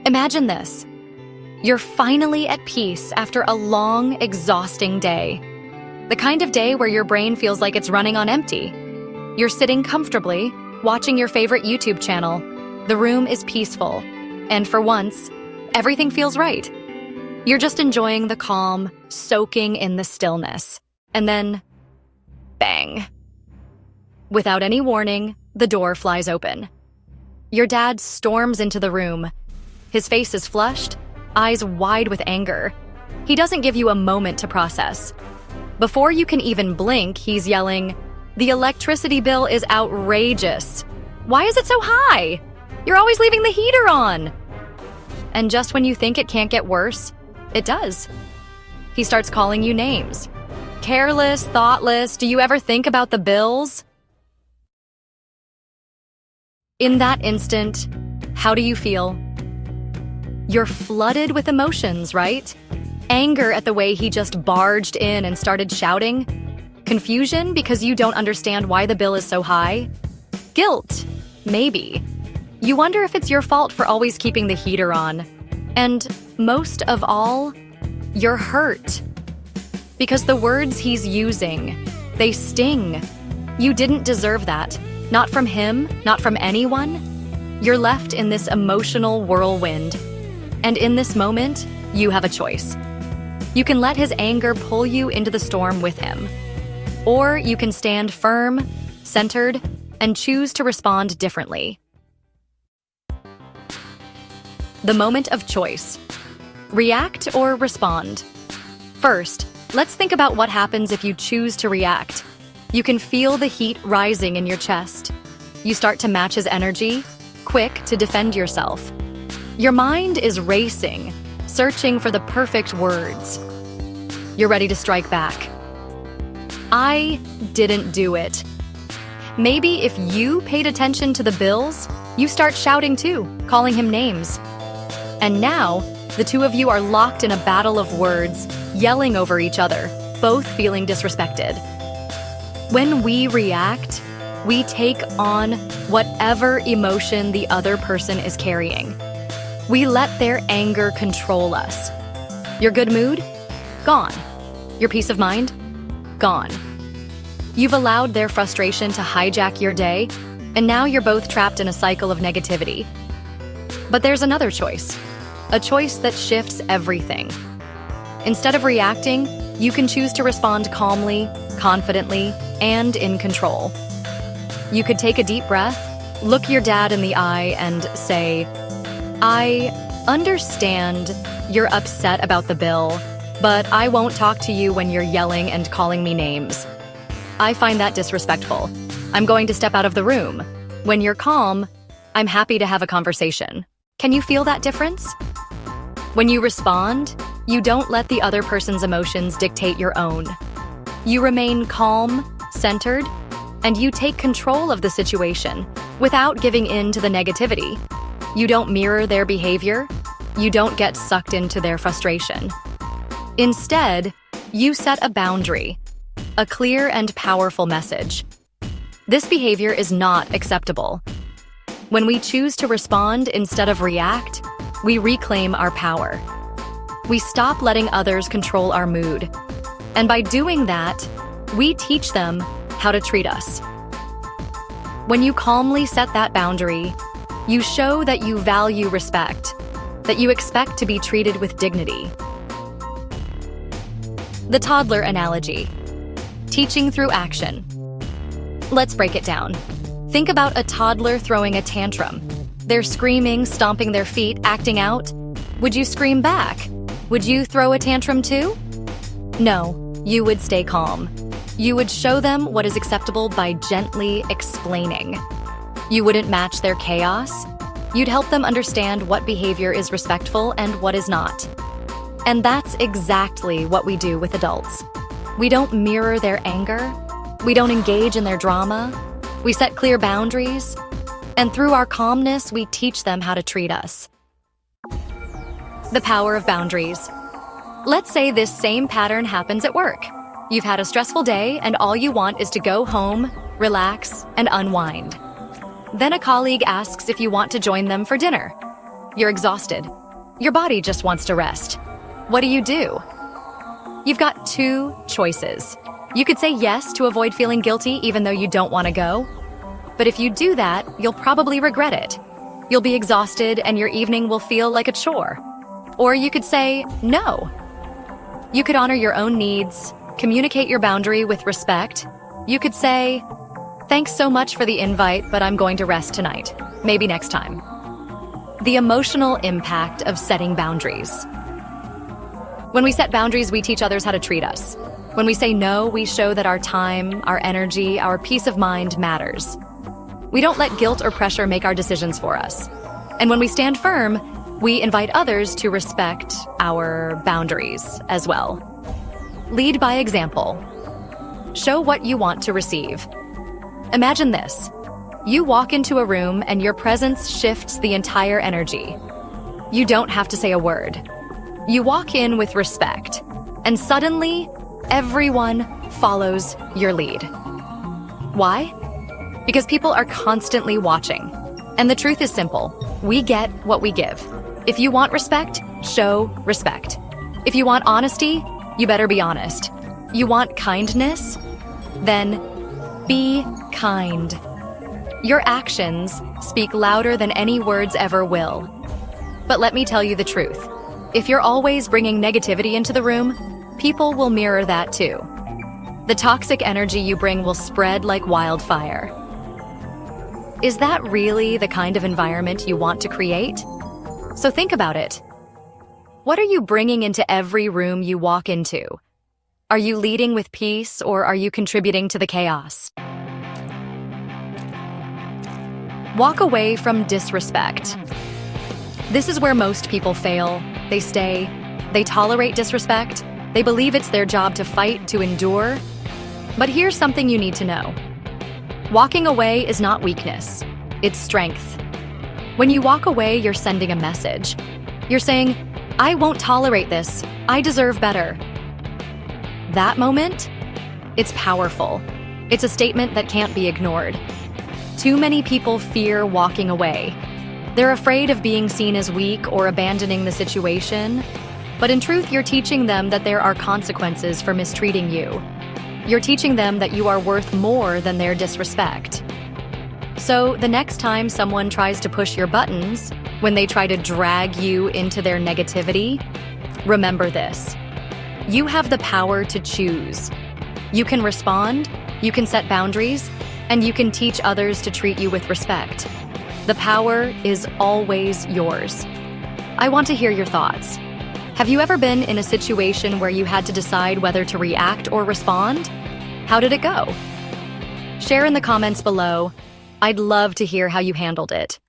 Imagine this. You're finally at peace after a long, exhausting day. The kind of day where your brain feels like it's running on empty. You're sitting comfortably, watching your favorite YouTube channel. The room is peaceful, and for once, everything feels right. You're just enjoying the calm, soaking in the stillness. And then, bang. Without any warning, the door flies open. Your dad storms into the room. His face is flushed, eyes wide with anger. He doesn't give you a moment to process. Before you can even blink, he's yelling, "The electricity bill is outrageous. Why is it so high? You're always leaving the heater on." And just when you think it can't get worse, it does. He starts calling you names. Careless, thoughtless, do you ever think about the bills? In that instant, how do you feel? You're flooded with emotions, right? Anger at the way he just barged in and started shouting. Confusion because you don't understand why the bill is so high. Guilt, maybe. You wonder if it's your fault for always keeping the heater on. And most of all, you're hurt. Because the words he's using, they sting. You didn't deserve that. Not from him, not from anyone. You're left in this emotional whirlwind. And in this moment, you have a choice. You can let his anger pull you into the storm with him. Or you can stand firm, centered, and choose to respond differently. The moment of choice. React or respond? First, let's think about what happens if you choose to react. You can feel the heat rising in your chest. You start to match his energy, quick to defend yourself. Your mind is racing, searching for the perfect words. You're ready to strike back. "I didn't do it." Maybe if you paid attention to the bills, you start shouting too, calling him names. And now, the two of you are locked in a battle of words, yelling over each other, both feeling disrespected. When we react, we take on whatever emotion the other person is carrying. We let their anger control us. Your good mood? Gone. Your peace of mind? Gone. You've allowed their frustration to hijack your day, and now you're both trapped in a cycle of negativity. But there's another choice, a choice that shifts everything. Instead of reacting, you can choose to respond calmly, confidently, and in control. You could take a deep breath, look your dad in the eye, and say, "I understand you're upset about the bill, but I won't talk to you when you're yelling and calling me names. I find that disrespectful. I'm going to step out of the room. When you're calm, I'm happy to have a conversation." Can you feel that difference? When you respond, you don't let the other person's emotions dictate your own. You remain calm, centered, and you take control of the situation without giving in to the negativity. You don't mirror their behavior. You don't get sucked into their frustration. Instead, you set a boundary, a clear and powerful message. This behavior is not acceptable. When we choose to respond instead of react, we reclaim our power. We stop letting others control our mood. And by doing that, we teach them how to treat us. When you calmly set that boundary, you show that you value respect, that you expect to be treated with dignity. The toddler analogy. Teaching through action. Let's break it down. Think about a toddler throwing a tantrum. They're screaming, stomping their feet, acting out. Would you scream back? Would you throw a tantrum too? No, you would stay calm. You would show them what is acceptable by gently explaining. You wouldn't match their chaos. You'd help them understand what behavior is respectful and what is not. And that's exactly what we do with adults. We don't mirror their anger. We don't engage in their drama. We set clear boundaries. And through our calmness, we teach them how to treat us. The power of boundaries. Let's say this same pattern happens at work. You've had a stressful day and all you want is to go home, relax, and unwind. Then a colleague asks if you want to join them for dinner. You're exhausted. Your body just wants to rest. What do? You've got two choices. You could say yes to avoid feeling guilty even though you don't want to go. But if you do that, you'll probably regret it. You'll be exhausted and your evening will feel like a chore. Or you could say no. You could honor your own needs, communicate your boundary with respect. You could say, "Thanks so much for the invite, but I'm going to rest tonight. Maybe next time." The emotional impact of setting boundaries. When we set boundaries, we teach others how to treat us. When we say no, we show that our time, our energy, our peace of mind matters. We don't let guilt or pressure make our decisions for us. And when we stand firm, we invite others to respect our boundaries as well. Lead by example. Show what you want to receive. Imagine this. You walk into a room and your presence shifts the entire energy. You don't have to say a word. You walk in with respect, and suddenly, everyone follows your lead. Why? Because people are constantly watching. And the truth is simple. We get what we give. If you want respect, show respect. If you want honesty, you better be honest. You want kindness? Then be kind. Your actions speak louder than any words ever will. But let me tell you the truth. If you're always bringing negativity into the room, people will mirror that too. The toxic energy you bring will spread like wildfire. Is that really the kind of environment you want to create? So think about it. What are you bringing into every room you walk into? Are you leading with peace or are you contributing to the chaos? Walk away from disrespect. This is where most people fail. They stay, they tolerate disrespect, they believe it's their job to fight, to endure. But here's something you need to know. Walking away is not weakness, it's strength. When you walk away, you're sending a message. You're saying, "I won't tolerate this, I deserve better." That moment, it's powerful. It's a statement that can't be ignored. Too many people fear walking away. They're afraid of being seen as weak or abandoning the situation. But in truth, you're teaching them that there are consequences for mistreating you. You're teaching them that you are worth more than their disrespect. So the next time someone tries to push your buttons, when they try to drag you into their negativity, remember this. You have the power to choose. You can respond, you can set boundaries, and you can teach others to treat you with respect. The power is always yours. I want to hear your thoughts. Have you ever been in a situation where you had to decide whether to react or respond? How did it go? Share in the comments below. I'd love to hear how you handled it.